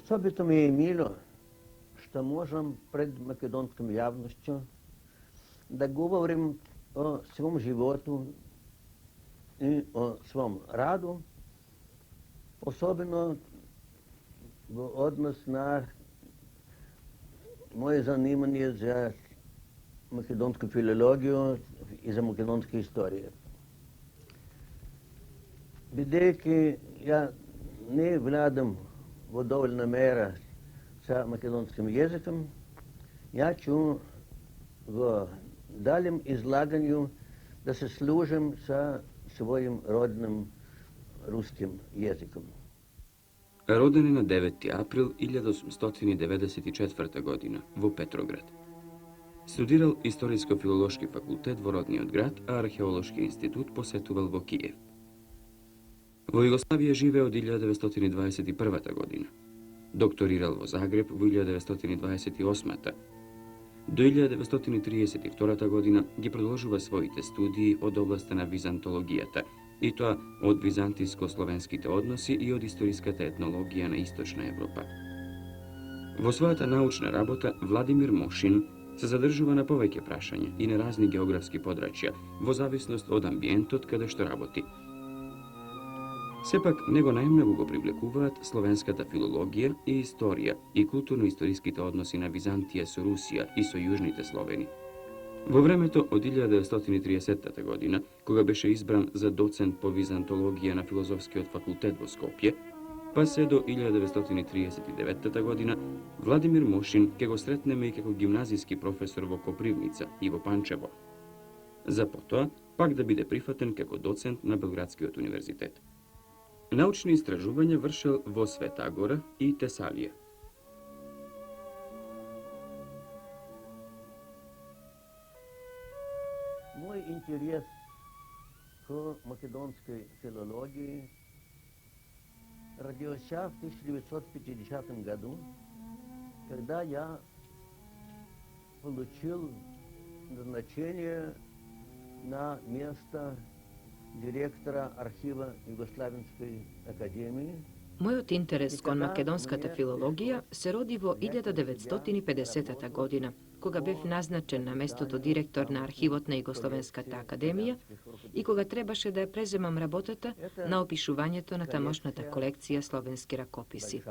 Особито mi je milo što možem pred makedonskom javnošću da govorim o svom životu i o svom radu, osobno v odnos na moje zanimanje za makedonsku filologiju i za makedonske istorije. Бидейки я не владам в довольна мера sa makedonskim jezikom, ja ću v daljem izlaganju da se služim sa svojim rodnim ruskim jezikom. Roden je na 9. april 1894. godina v Petrograd. Studiral Istorijsko-filološki fakultet v rodni grad, a Arheološki institut posetuval v Kijev. V Jugoslaviji je živeo od 1921. godina. Doktoriral v Zagreb v 1928. Do 1932. godina je продолжила своите студии од областа на византологијата, и тоа од византиско-словенските односи и од историјската етнологија на Источна Европа. Во својата научна работа Владимир Мошин се задржува на повеќе прашања и на разни географски подрачја, во зависност од амбиентот каде што работи. Сепак, него најмногу го привлекуваат словенската филологија и историја и културно-историјските односи на Византија со Русија и со јужните Словени. Во времето од 1930 година, кога беше избран за доцент по византологија на Филозофскиот факултет во Скопје, па се до 1939 година, Владимир Мошин ке го сретнеме и како гимназиски професор во Копривница и во Панчево. За потоа, пак да биде прифатен како доцент на Белградскиот универзитет. Научни истражувања вршел во Света Гора и Тесалија. Мой интерес к македонской филологии родился в 1950 году, когда я получил назначение на место директора архива Југославенской академии. Мојот интерес кон македонската филологија се роди во 1950 година, кога бев назначен на местото директор на архивот на Југословенската академија и кога требаше да ја преземам работата на опишувањето на тамошната колекција словенски ракописи.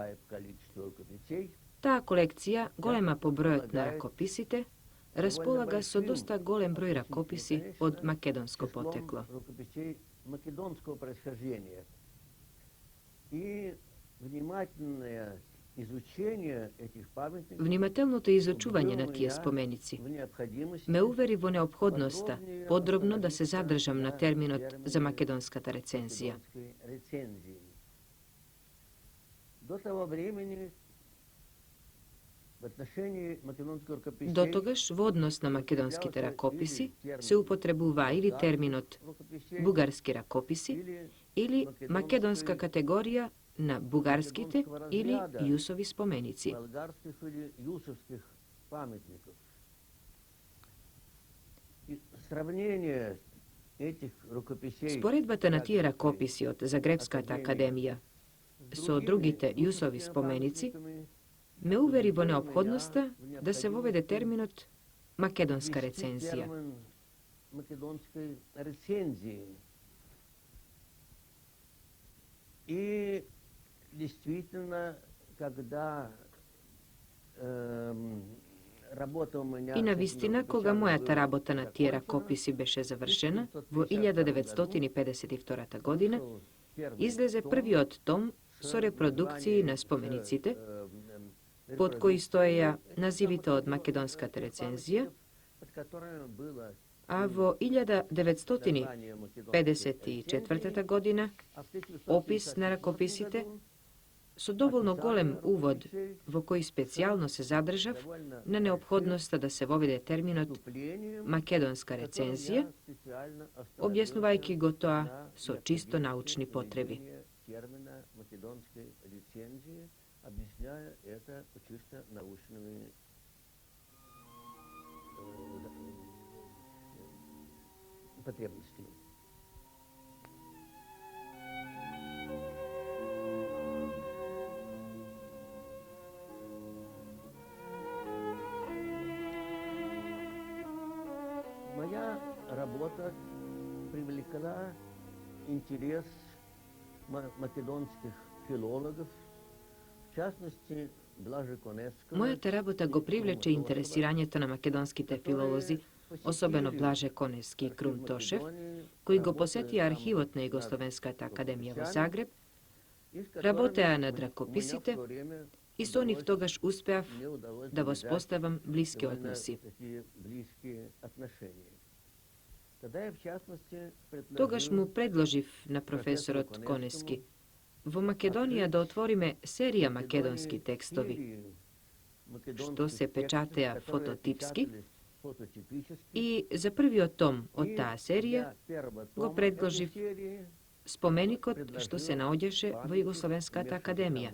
Таа колекција, голема по бројот на ракописите, располага со доста голем број ракописи од македонско потекло. Внимателното изучување на тие споменици ме увери во неопходноста подробно да се задржам на терминот за македонската рецензија. Дотогаш, во однос на македонските ракописи, се употребува или терминот бугарски ракописи, или македонска категорија на бугарските или јусови споменици. Споредбата на тие ракописи од Загребската академија со другите јусови споменици ме увери во неопходноста да се воведе терминот македонска рецензија. И действително, когда И навистина, кога мојата работа на тие ракописи беше завршена, во 1952 година, излезе првиот том со репродукции на спомениците, под кои стоеја називите од македонската рецензија, а во 1954 година опис на ракописите со доволно голем увод во кој специјално се задржав на неопходноста да се воведе терминот македонска рецензија, објаснувајќи го тоа со чисто научни потреби. Объясняя это чисто научными потребностями. Моя работа привлекла интерес македонских филологов, в частности Blaže Konevskog. Мојата работа го привлече интересирањето на македонските филолози, особено Blaže Konevski и Krum Tošev, кои го посетија архивот на Југословенската академија во Загреб, работеа над ракописите и со нив тогаш успеав да воспоставам блиски односи. Тогаш му предложив на професорот Коневски во Македонија да отвориме серија македонски текстови, што се печатеа фототипски, и за првиот том од таа серија го предложив споменикот што се наоѓаше во Југословенската академија,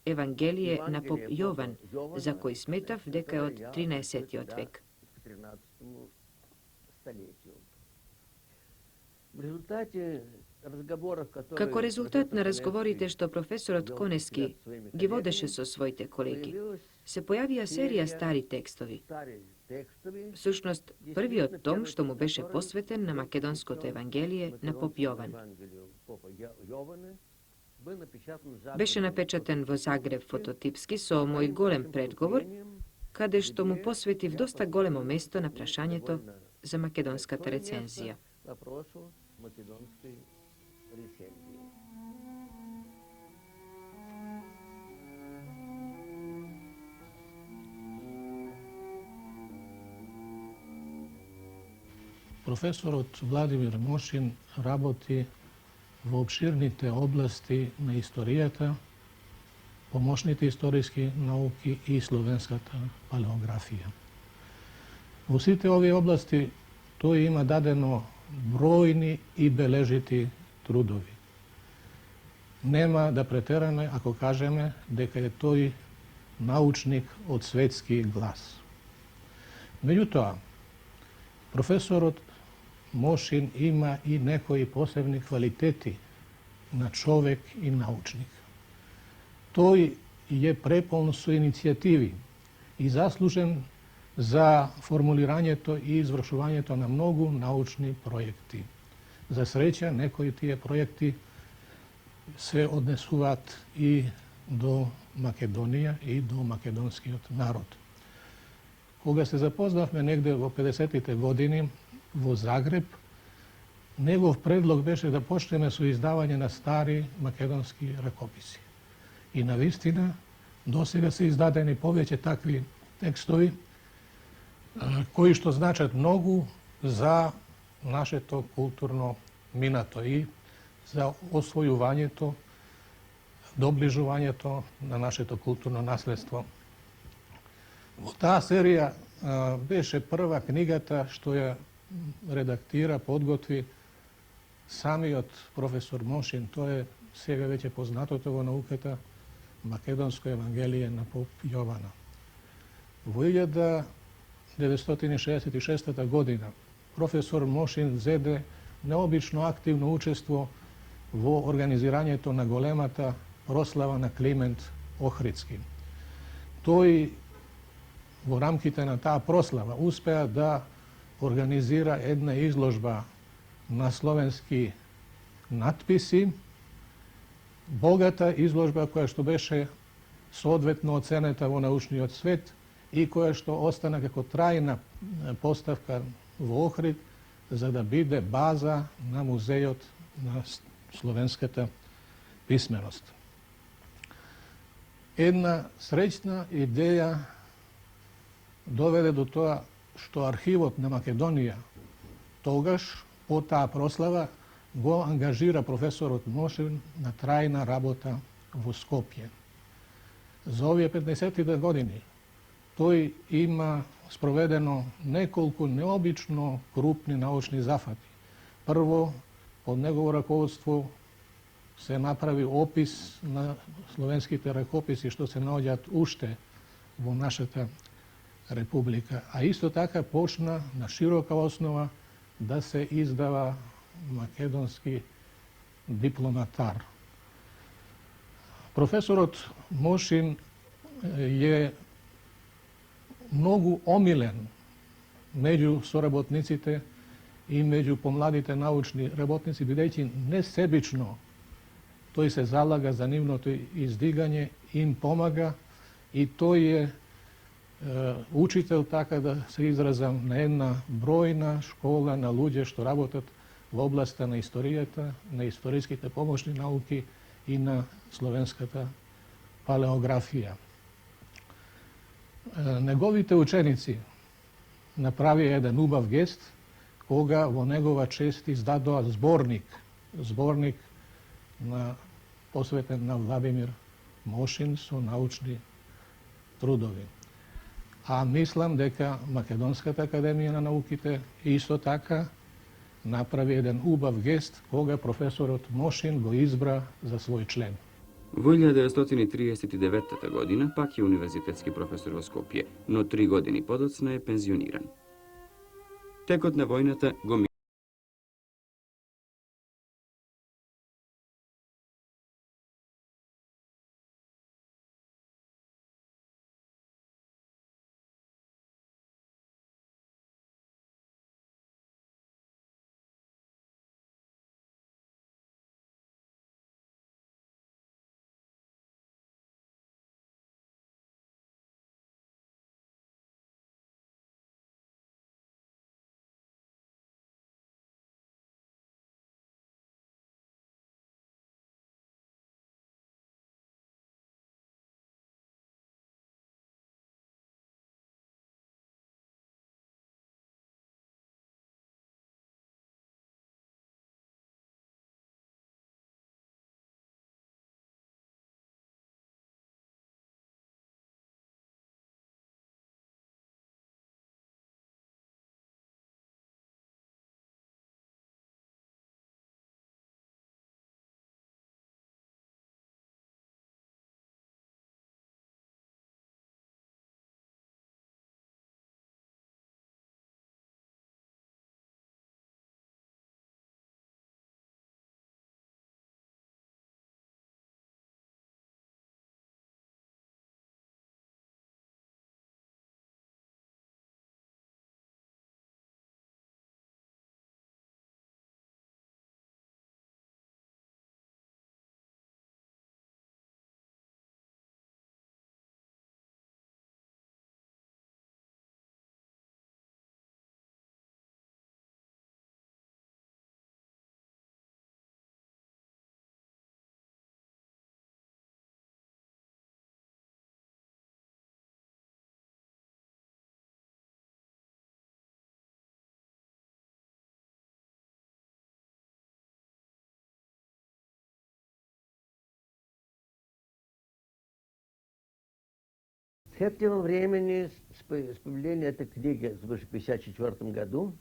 Евангелие на поп Јован, за кој сметав дека е од 13. век. Како резултат на разговорите што професорот Коневски ги водеше со своите колеги, се појавија серија стари текстови. Всушност, првиот том што му беше посветен на македонското Евангелие на поп Јован. Беше напечатен во Загреб фототипски со мој голем предговор, каде што му посветив доста големо место на прашањето за македонската рецензија. Професорот Владимир Мошин работи во обширните области на историјата, помошните историски науки и словенската палеографија. Во сите овие области тој има дадено бројни и бележити трудови. Нема да претераме ако кажеме дека е тој научник од светски глас. Меѓутоа, професорот Мошин има и некои посебни квалитети на човек и научник. Тој е преполн со иницијативи и заслужен за формулирањето и извршувањето на многу научни проекти. За среќа, некои тие проекти се однесуваат и до Македонија и до македонскиот народ. Кога се запознавме негде во 50-тите години во Загреб, негов предлог беше да почнеме со издавање на стари македонски ракописи. И навистина, досега се издадени повеќе такви текстови, кои што значат многу за нашето културно минато и за освојувањето, доближувањето на нашето културно наследство. Во таа серија беше прва книгата што ја редактира, подготви самиот професор Мошин. Тоа е сега веќе познатото во науката Македонско Евангелие на поп Јована. Во 1966 година професор Мошин зеде необично активно учество во организирањето на големата прослава на Климент Охридски. Тој во рамките на таа прослава успеа да организира една изложба на словенски натписи, богата изложба која што беше соодветно оценета во научниот свет и која што остана како трајна поставка во Охрид за да биде база на музејот на словенската писменост. Една среќна идеја доведе до тоа што архивот на Македонија тогаш по таа прослава го ангажира професорот Мошин на трајна работа во Скопје. За овие 50-тите години тој има спроведено неколку необично крупни научни зафати. Прво, под негово раководство се направи опис на словенските ракописи што се наоѓаат уште во нашата република, а исто така почна на широка основа да се издава македонски дипломатар. Професорот Мошин е многу омилен među sоработниците и меѓу помладите научни работници, бидејќи несебично тој се залага за нивното издигање, им помага и тој е учител, така да се изразам, на една бројна школа на луѓе што работат во областа на историјата, на историските помошни науки и на словенската палеографија. Неговите ученици направија еден убав гест кога во негова чест издадоа зборник на посветен на Владимир Мошин со научни трудови. А мислам дека Македонската академија на науките исто така направи еден убав гест кога професорот Мошин го избра за свој член. Во 1939 година пак е универзитетски професор во Скопје, но 3 години подоцна е пензиониран. Текот на војната го В этом времени, с появления этой книги в 1954 году,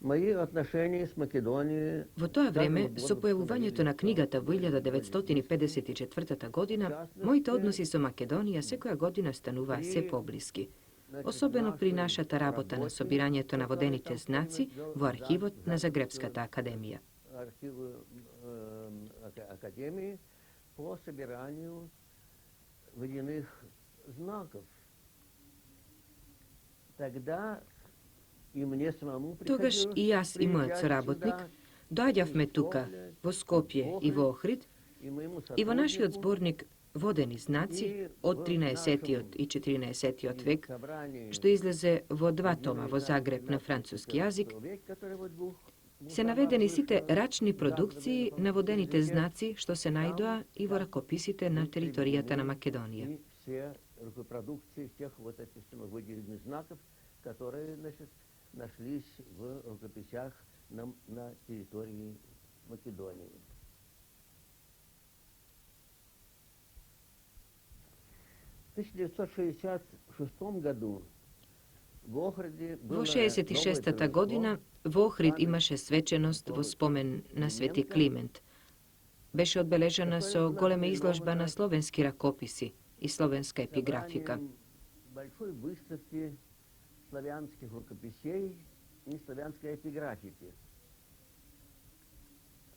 мои отношения с Македонией... Во тоа време, со појавувањето на книгата во 1954 година, моите односи со Македонија секоја година стануваа се поблиски. Особено при нашата работа на собирањето на водените знаци во архивот на Загребската академија. Академии по собиранию водяных знаков. Тогда и мне самому Тогаш и јас и мојот соработник доаѓавме тука, во Скопје и во Охрид, и во нашиот зборник Водени знаци од 13 и 14 век, што излезе во 2 тома во Загреб на француски јазик, се наведени сите рачни продукции на водените знаци што се најдоа и во ракописите на територијата на Македонија. Репродукции тех вот этих выделенных знаков, которые, значит, нашлись в рукописях на территории Македонии. В 1966 году во Охриде Во 66-та година во Охрид имаше свеченост во спомен на Свети Климент. Беше одбележана со голема изложба на словенски ракописи и словенска епиграфика. Большой выставки славянских рукописей и славянской эпиграфики.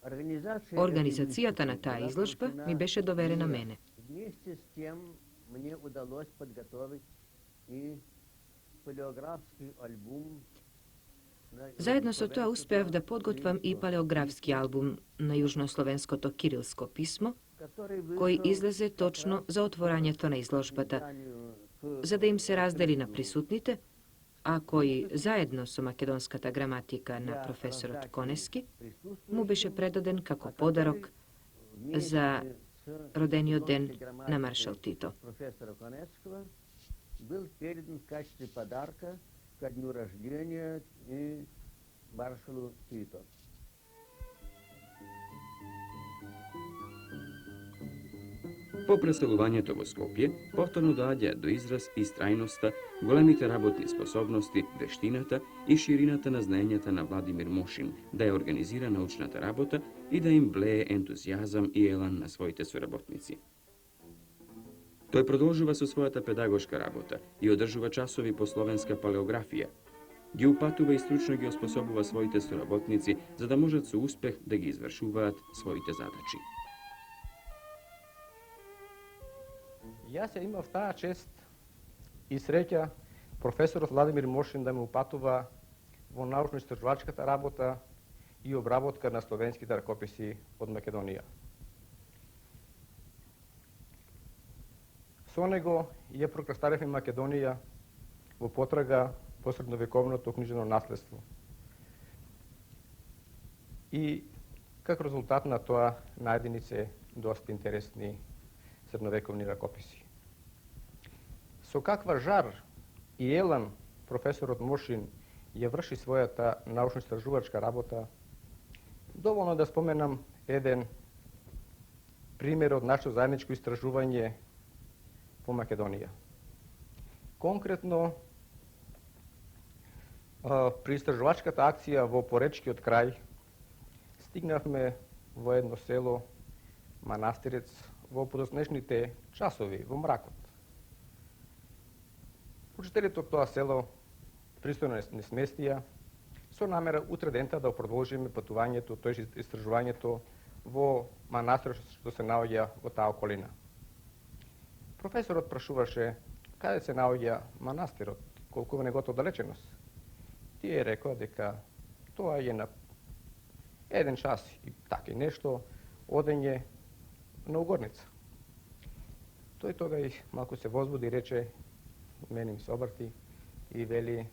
Организацијата на таа изложба ми беше доверена мене. Вместе с тем мне удалось подготовить и paleografski album Zajedno so тоа успеав да подготвам и палеографски албум на јужнословенското кирилско писмо, кој излезе точно за отворањето на изложбата, за да им се раздели на присутните, а кој заедно со македонската граматика на професорот Конески му беше предаден како подарок за родениот ден на маршал Тито. Професора Конеского был передан в качестве подарка ко дню рождения и маршалу Тито. По преселувањето во Скопје, повторно доаѓа до израз и страјноста, големите работни способности, вештината и ширината на знаењата на Владимир Мошин да ја организира научната работа и да им влее ентузијазам и елан на своите соработници. Тој продолжува со својата педагошка работа и одржува часови по словенска палеографија. Ги упатува и стручно ги оспособува своите соработници за да можат со успех да ги извршуваат своите задачи. Јас ја имав таа чест и среќа професорот Владимир Мошин да ме упатува во научно-истражувачката работа и обработка на словенските ракописи од Македонија. Со него ја прокрастаревме Македонија во потрага по средновековното книжено наследство. И како резултат на тоа најдени се доста интересни средновековни ракописи. Со каква жар и елан професорот Мошин ја врши својата научно-истражувачка работа, доволно да споменам еден пример од нашето заедничко истражување по Македонија. Конкретно, при истражувачката акција во Поречкиот крај стигнавме во едно село Манастирец во подоснежните часови, во мракот. Учителите од тоа село пристојно не сместија, со намера утре дента да продолжиме патувањето, тој истражувањето во манастирот што се наоѓа во таа околина. Професорот прашуваше каде се наоѓа манастирот, колку во неговата оддалеченост. Тие рекоа дека тоа е на 1 час и така и нешто одење на Угорница. Тој тога и малку се возбуди и рече, мене ми се обрти и вели,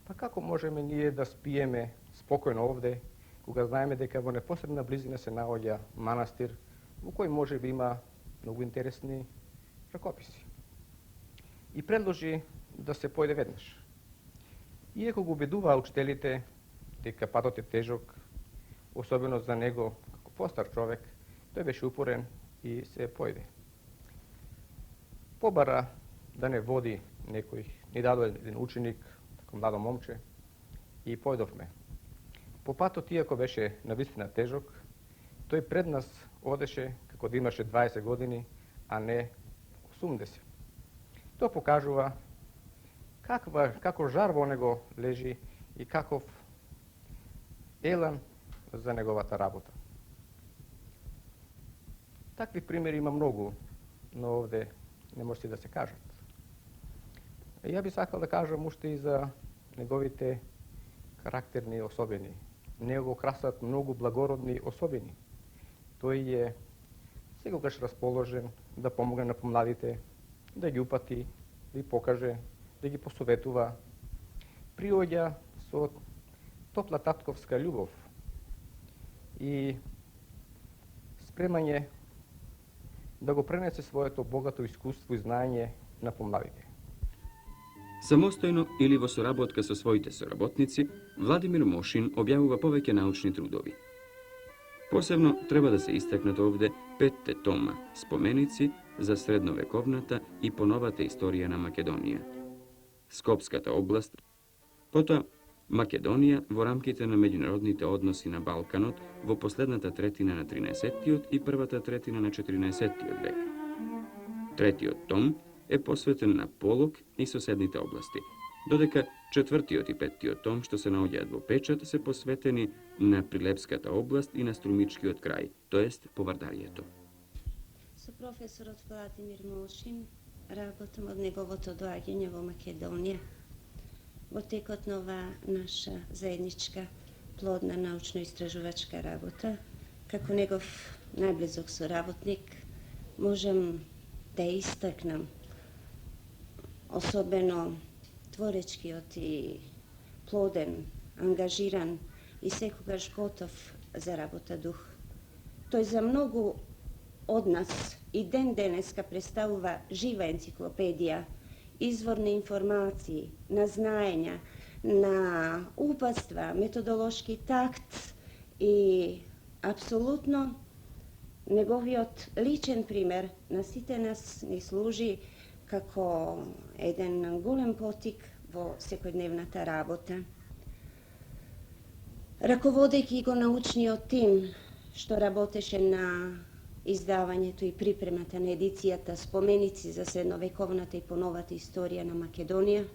па како можеме ние да спиеме спокојно овде, кога знаеме дека во непосредна близина се наоѓа манастир, во кој може би има многу интересни ракописи. И предложи да се појде веднаш. Иако го убедуваа учителите дека патот е тежок, особено за него како постар човек, тој беше упорен и се појде. Побара да не води некој, ни даде еден ученик, тако младо момче, и појдовме. По патот, иако беше навистина тежок, тој пред нас одеше како да имаше 20 години, а не 80. Тоа покажува како жар во него лежи и каков елан за неговата работа. Такви примери има многу, но овде не може да се кажат. Ја би сакал да кажам уште и за неговите карактерни особини. Него го красат многу благородни особини. Тој е секогаш расположен да помогне на помладите, да ги упати, да ги покаже, да ги посоветува. Приоѓа со топла татковска љубов и спремање да го пренесе своето богато искуство и знаење на помладите. Самостојно или во соработка со своите соработници, Владимир Мошин објавува повеќе научни трудови. Посебно треба да се истакнат овде 5 тома споменици за средновековната и поновата историја на Македонија, Скопската област, потоа Македонија во рамките на меѓународните односи на Балканот во последната третина на 13-тиот и првата третина на 14-тиот век. Третиот том е посветен на Полог и соседните области, додека 4-тиот и 5-тиот том што се наоѓаат во печат се посветени на Прилепската област и на Струмичкиот крај, тоест Повардарието. Со професорот Владимир Мошин работам од неговото доаѓање во Македонија. во текот на ова наша заедничка плодна научно-истражувачка работа. Како негов најблизок соработник можам да истакнам особено творечкиот и плоден, ангажиран и секогаш готов за работа дух. Тој за многу од нас и ден денеска представува жива енциклопедија, извор на информации, на знаења, на упатства, методолошки такт и апсолутно неговиот личен пример на сите нас ни служи како еден голем потик во секојдневната работа. Раководејќи го научниот тим што работеше на издавањето и припремата на едицијата Споменици за средновековната и поновата историја на Македонија,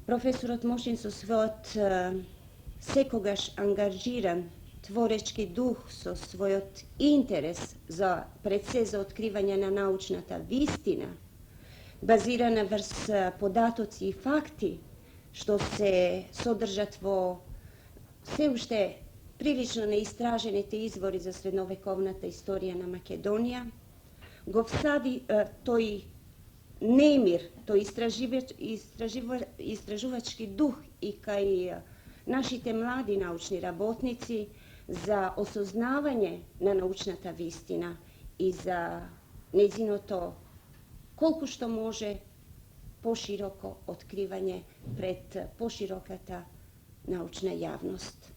професорот Мошин со својот секогаш ангажиран творечки дух, со својот интерес за пред се за откривање на научната вистина, базирана врз податоци и факти, што се содржат во се уште прилично неистражените извори за средновековната историја на Македонија, го всади тој немир, тој истражувачки дух и кај нашите млади научни работници за осознавање на научната вистина и за нејзиното колку што може пошироко откривање пред пошироката научна јавност.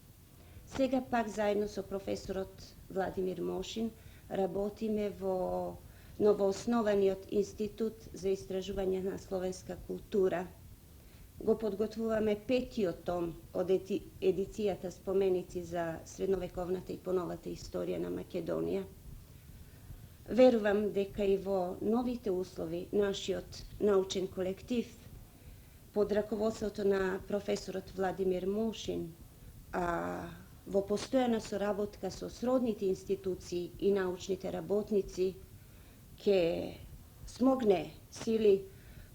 Сега пак заедно со професорот Владимир Мошин работиме во новооснованиот Институт за истражување на словенска култура. Го подготвуваме 5-тиот том од едицијата Споменици за средновековната и поновата историја на Македонија. Верувам дека и во новите услови нашиот научен колектив под раководството на професорот Владимир Мошин, а во постојана соработка со сродните институции и научните работници, ќе смогне сили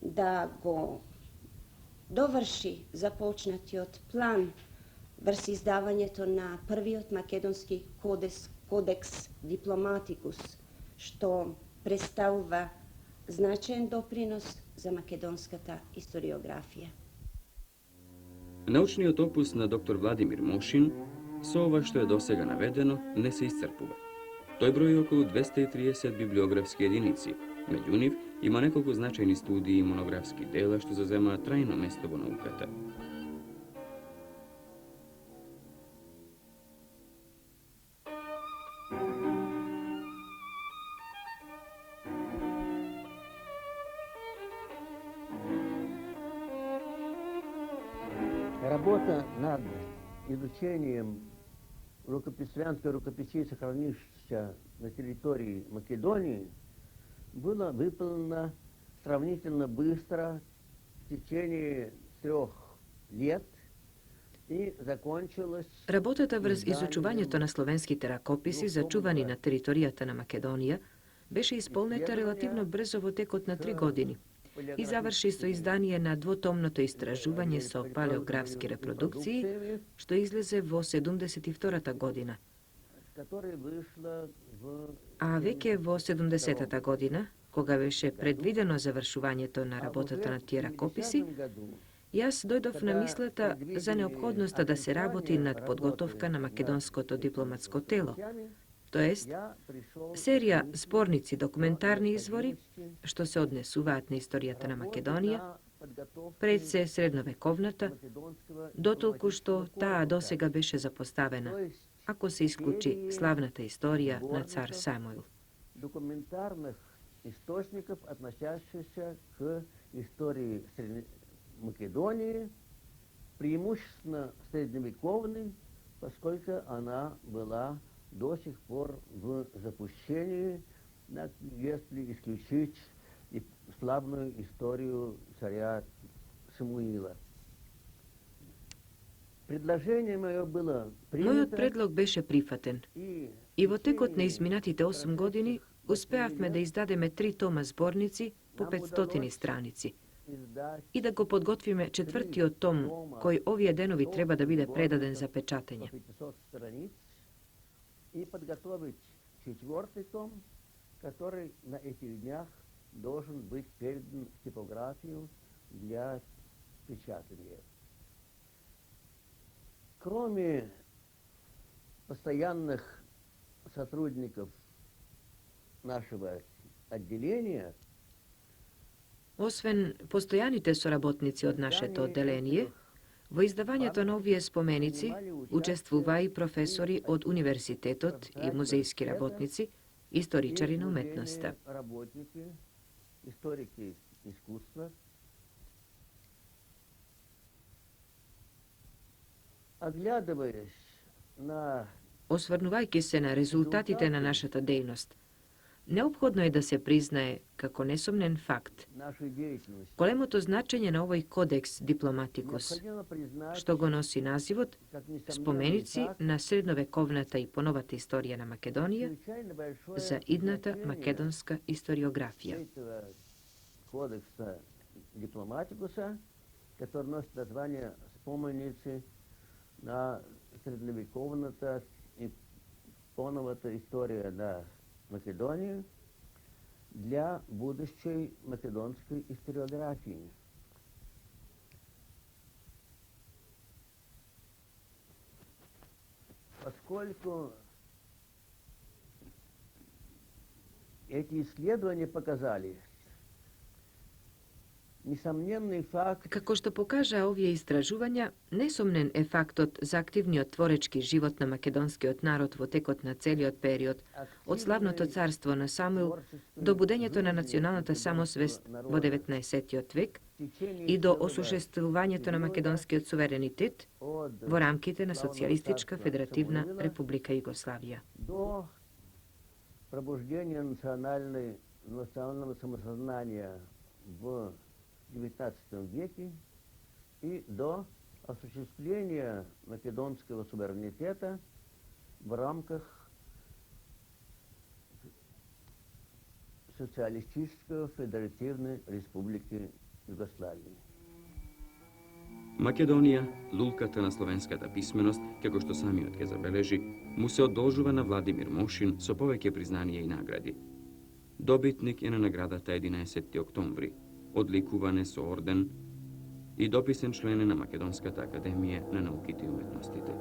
да го доврши започнатиот план врз издавањето на првиот македонски кодекс Дипломатикус, што представува значаен допринос за македонската историографија. Научниот опус на доктор Владимир Мошин со ова што е досега наведено не се исцрпува. Тој брои околу 230 библиографски единици. Меѓу нив има неколку значајни студии и монографски дела што заземаат трајно место во науката. Работа над изучением славянской рукописи, сохранившихся на территории Македонии, была выполнена сравнительно быстро, в течение 3 лет, и закончилась... Работата врз изучувањето на словенските ракописи, зачувани на територијата на Македонија, беше исполнета релативно брзо во текот на 3 години и заврши со издание на двотомното истражување со палеографски репродукции, што излезе во 72-та година. А веќе во 70-та година, кога беше предвидено завршувањето на работата на тие ракописи, јас дојдов на мислата за неопходноста да се работи над подготовка на македонското дипломатско тело, тоест серија зборници документарни извори што се однесуваат на историјата на Македонија, пред се средновековната, дотолку што таа досега беше запоставена, ако се исклучи славната историја на цар Самуил. Документарных источников, относящихся к истории Македонии, преимущественно средневековной, поскольку она была до сих пор в запущении, если исключить славную историю царя Самуила. Предложение мое было принято. Мојот предлог беше прифатен и во текот на изминатите 8 години успеавме да издадеме 3 тома зборници по 500 страници, i da го подготвиме четвртиот том, кој овие денови треба да биде предаден за печатење. И подготовить четвертый том, который на этих днях должен быть передан в типографию для печатания. Кроме постоянных сотрудников нашего отделения, Освен постојаните соработници од нашето одделение, во издавањето на овие споменици учествува и професори од универзитетот и музејски работници, историчари на уметноста. Работники, историки искусства. Оглядываясь на Осврнувајќи се на резултатите на нашата дејност, неопходно е да се признае како несомнен факт нашу деятельность, големото значење на овој кодекс дипломатикус, необходимо признать, што го носи називот как несомненный Споменици факт, на средновековната и поновата историја на Македонија чрезвычайно большое за идната значение македонска историографија. этого кодекса дипломатикуса, который носит название «Споменицы на средновековната и поновата историја на Македонии» для будущей македонской историографии. Поскольку эти исследования показали несомненный факт, Како што покажа овие истражувања, несомнен е фактот за активниот творечки живот на македонскиот народ во текот на целиот период, од славното царство на Самуил до будењето на националната самосвест во 19. век и до осушествувањето на македонскиот суверенитет от во рамките на Социјалистичка федеративна република Југославија. до пробуждения национального самосознания в XIX веке и до осуществления македонского суверенитета в рамках Социалистической Федеративной Республики Југославија. Македонија, лулката на словенската писменост, како што самиот ке забележи, му се одолжува на Владимир Мошин со повеќе признанија и награди. Добитник е на наградата 11. октомври, одликуване со орден и дописен член е на Македонската академија на науките и уметностите.